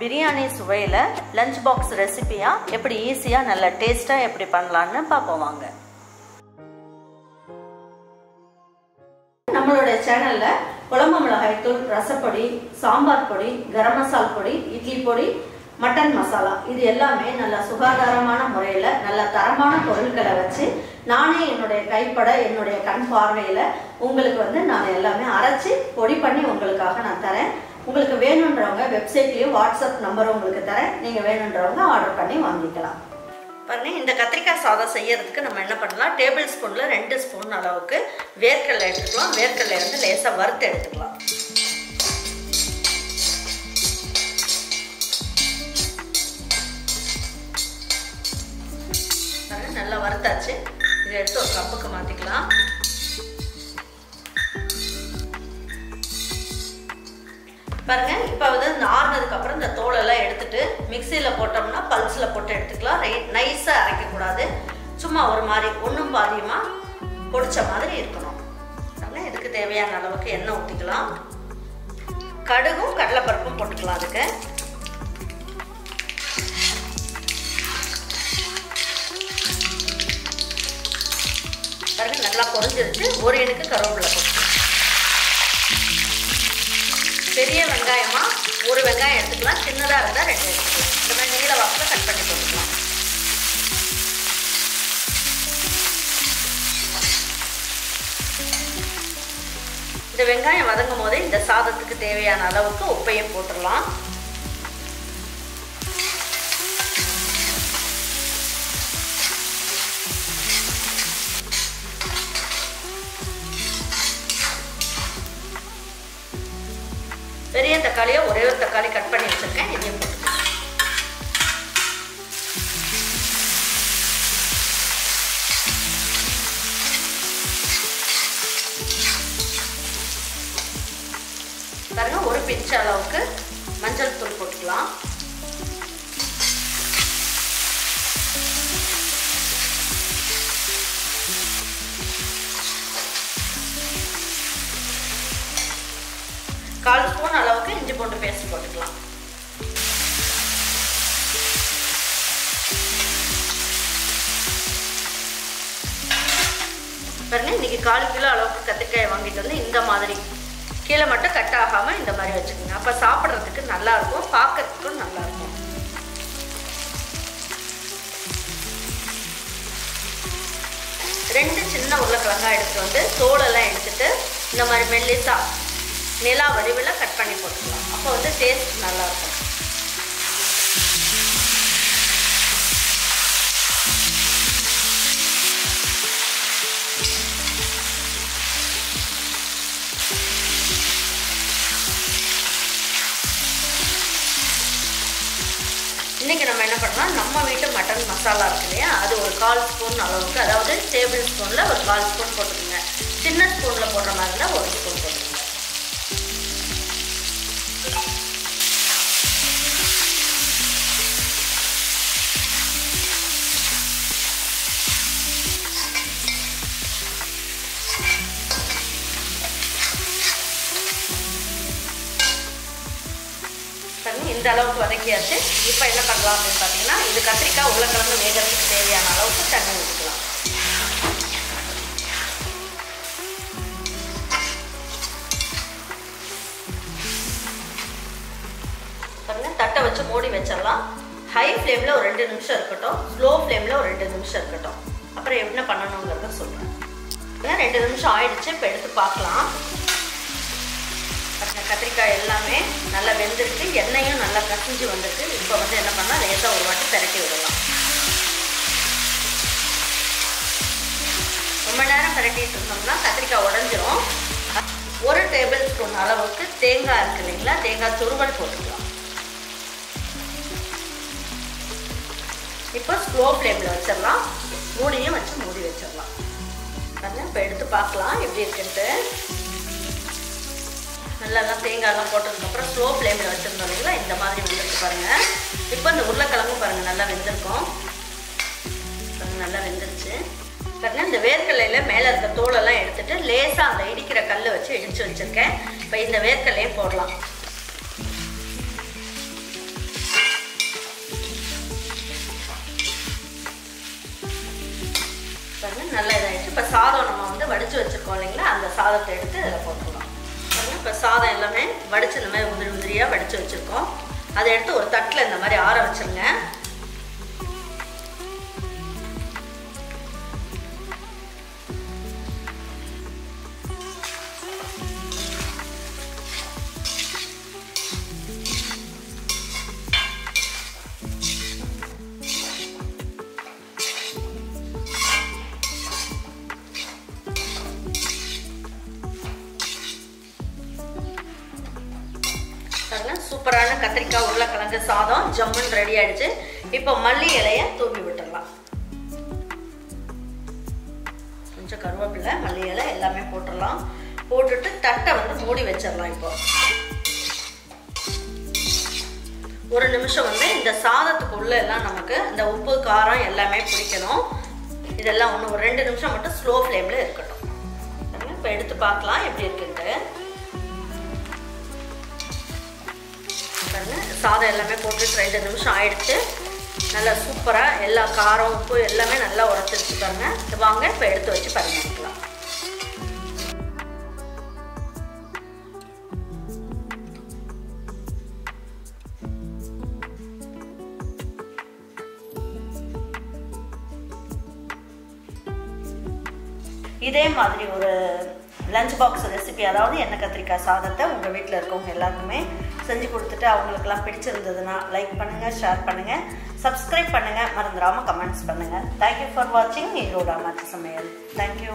பிரியாணி சுவையில் lunch box ரெசிபியாக எப்படி ஈஸியாக நல்ல டேஸ்ட்டாக எப்படி பண்ணலான்னு பார்ப்போம் வாங்க. நம்மளோட சேனலில் குழம்பு மிளகாய் தூள், ரசப்பொடி, சாம்பார் பொடி, கரம் மசாலா பொடி, இட்லி பொடி, மட்டன் மசாலா இது எல்லாமே நல்ல சுகாதாரமான முறையில் நல்ல தரமான பொருட்களை வச்சு நானே என்னுடைய கைப்பட என்னுடைய கண் பார்வையில் உங்களுக்கு நான் எல்லாமே அரைச்சி பொடி பண்ணி உங்களுக்காக நான் தரேன். உங்களுக்கு வேணுன்றவங்க வெப்சைட்லேயும் வாட்ஸ்அப் நம்பர் உங்களுக்கு தரேன். நீங்கள் வேணுன்றவங்க ஆர்டர் பண்ணி வாங்கிக்கலாம். பாருங்க, இந்த கத்திரிக்காய் சாதம் செய்யறதுக்கு நம்ம என்ன பண்ணலாம், டேபிள் ஸ்பூனில் 2 ஸ்பூன் அளவுக்கு வேர்க்கடலை எடுத்துக்கலாம். வேர்க்கடலை லேசாக வறுத்து எடுத்துக்கலாம். நல்லா வறுத்தாச்சு. இதை எடுத்து ஒரு கப்புக்கு மாற்றிக்கலாம். பாருங்க, இப்போ ஆறுனதுக்கு அப்புறம் இந்த தோலெல்லாம் எடுத்துட்டு மிக்சியில் போட்டோம்னா பல்ஸில் போட்டு எடுத்துக்கலாம். நைஸாக அரைக்கக்கூடாது, சும்மா ஒரு மாதிரி ஒன்றும் பாதியமாக பொடிச்ச மாதிரி இருக்கணும். இதுக்கு தேவையான அளவுக்கு எண்ணெய் ஊற்றிக்கலாம். கடுகும் கடலைப்பருப்பும் போட்டுக்கலாம். அதுக்கு பாருங்க, நல்லா பொரிஞ்சிருச்சு. ஒரு எண்ணுக்கு கருவேப்பிலை போட்டுக்கலாம். பெரிய வெங்காயமா ஒரு வெங்காயம் எடுத்துக்கலாம், சின்னதாக இருந்தால் 2 எடுத்துக்கலாம். இந்த மாதிரி நீல வாக்கில் கட் பண்ணி போட்டுக்கலாம். இந்த வெங்காயம் வதங்கும் போதே இந்த சாதத்துக்கு தேவையான அளவுக்கு உப்பையும் போட்டுடலாம். பெரிய தக்காளியை ஒரே ஒரு தக்காளி கட் பண்ணி வச்சிருக்கேன், இதையும் போட்டுக்கலாம். பாருங்க, ஒரு பிஞ்ச் அளவுக்கு மஞ்சள் தூள் போட்டுக்கலாம். கால் ஸ்பூன் அளவுக்கு இஞ்சி பூண்டு பேஸ்ட் போட்டுக்கலாம். பாருங்க, இன்னைக்கு 1/4 கிலோ அளவுக்கு கத்திரிக்காய் வாங்கிட்டு வந்து இந்த மாதிரி கீழே மட்டும் கட் ஆகாமல் இந்த மாதிரி வச்சுக்கோங்க. அப்போ சாப்பிட்றதுக்கு நல்லா இருக்கும், பார்க்கறதுக்கும் நல்லா இருக்கும். ரெண்டு சின்ன உருளைக்கிழங்காய் எடுத்துட்டு வந்து தோலெல்லாம் எடுத்துட்டு இந்த மாதிரி மெல்லிசா நிலா வடிவில் கட் பண்ணி போட்டுக்கலாம். அப்போ டேஸ்ட் நல்லாயிருக்கும். இன்றைக்கி நம்ம என்ன பண்ணலாம், நம்ம வீட்டு மட்டன் மசாலா இருக்கு இல்லையா, அது ஒரு 1/4 ஸ்பூன் அளவுக்கு, அதாவது டேபிள் ஸ்பூனில் ஒரு 1/4 ஸ்பூன் போட்டுக்கோங்க. சின்ன ஸ்பூனில் போடுற மாதிரி இருந்தால் 1 ஸ்பூன் போட்டுக்கோங்க. இந்த அளவுக்கு வதக்கியாச்சு. இப்போ என்ன பண்ணலாம் அப்படின்னு பார்த்தீங்கன்னா, இது கத்திரிக்காய் உருளைக்கிழங்கு வேகிறதுக்கு தேவையான அளவுக்கு தண்ணி ஊற்றிக்கலாம். பாருங்க, தட்டை வச்சு மூடி வச்சிடலாம். ஹை ஃப்ளேமில் ஒரு 2 நிமிஷம் இருக்கட்டும், ஸ்லோ ஃப்ளேமில் ஒரு 2 நிமிஷம் இருக்கட்டும். அப்புறம் என்ன பண்ணணுங்கிறத சொல்கிறேன். 2 நிமிஷம் ஆயிடுச்சு. இப்போ எடுத்து பார்க்கலாம். கத்திரிக்காய் எல்லாமே நல்லா வெந்திருக்கு, எண்ணெயும் நல்லா கசிஞ்சு வந்துருக்கு. இப்போ என்ன பண்ணால் லேசாக ஒரு வாட்டி பெரட்டி விடலாம். ரொம்ப நேரம் பெரட்டிட்டு இருந்தோம்னா கத்திரிக்காய் உடஞ்சிரும். 1 டேபிள் ஸ்பூன் அளவுக்கு தேங்காய் இருக்கு இல்லைங்களா, தேங்காய் துருவல் போட்டுக்கலாம். இப்போ ஸ்லோ ஃப்ளேமில் வச்சிடலாம். மூடியும் வச்சு மூடி வச்சிடலாம். இப்போ எடுத்து பார்க்கலாம் எப்படி இருக்குன்ட்டு. நல்லா தேங்காயெல்லாம் போட்டதுக்கப்புறம் ஸ்லோ ஃப்ளேமில் வச்சுருந்தோம் இல்லைங்களா, இந்த மாதிரி வந்துருக்கு பாருங்கள். இப்போ இந்த உருளைக்கிழங்கும் பாருங்கள் நல்லா வெந்திருக்கும். நல்லா வெந்துருச்சு. பாருங்கள், இந்த வேர்க்கடலையில் மேலே இருக்க தோலெல்லாம் எடுத்துகிட்டு லேசாக அந்த இடிக்கிற கல் வச்சு இடித்து வச்சுருக்கேன். இப்போ இந்த வேர்க்கடலையும் போடலாம். இப்போ சாதம் நம்ம வந்து வடித்து வச்சுருக்கோம் இல்லைங்களா, அந்த சாதத்தை எடுத்து இதில் போட்டுக்கலாம். இப்போ சாதம் எல்லாமே வடித்து இந்த மாதிரி உதிரி உதிரியாக வடித்து வச்சுருக்கோம். அதை எடுத்து ஒரு தட்டில் இந்த மாதிரி ஆற வச்சுருங்க. சூப்பரான கத்திரிக்காய் உருளைக்கிழங்கு சாதம் ஜம்முன்னு ரெடி ஆயிடுச்சு. இப்போ மல்லி இலையை தூவி விட்டுடலாம். கொஞ்சம் கருவேப்பிலை, மல்லி இலை எல்லாமே போட்டுடலாம். போட்டுட்டு தட்டை வந்து மூடி வச்சிடலாம். இப்போ ஒரு நிமிஷம் வந்து இந்த சாதத்துக்குள்ள எல்லாம் நமக்கு இந்த உப்பு காரம் எல்லாமே பிடிக்கணும். இதெல்லாம் ஒன்று ஒரு 2 நிமிஷம் மட்டும் ஸ்லோ ஃப்ளேமில் இருக்கட்டும். இப்போ எடுத்து பார்க்கலாம் எப்படி இருக்குன்ட்டு. சாதம் எல்லாமே போட்டு 2 நிமிஷம் ஆயிடுச்சு. நல்லா சூப்பராக எல்லா காரம் உப்பு எல்லாமே நல்லா உரைச்சிருச்சுக்காங்க. வாங்க இப்போ எடுத்து வச்சு பரிமாறிக்கலாம். இதே மாதிரி ஒரு லஞ்ச் பாக்ஸ் ரெசிபி, அதாவது எண்ணெய் கத்திரிக்காய் சாதத்தை உங்கள் வீட்டில் இருக்கவங்க எல்லாருக்குமே செஞ்சு கொடுத்துட்டு அவங்களுக்கெல்லாம் பிடிச்சிருந்ததுன்னா லைக் பண்ணுங்கள், ஷேர் பண்ணுங்கள், சப்ஸ்கிரைப் பண்ணுங்கள், மறந்துடாமல் கமெண்ட்ஸ் பண்ணுங்கள். தேங்க்யூ ஃபார் வாட்சிங் ஈரோடு அம்மாச்சி சமையல். தேங்க்யூ.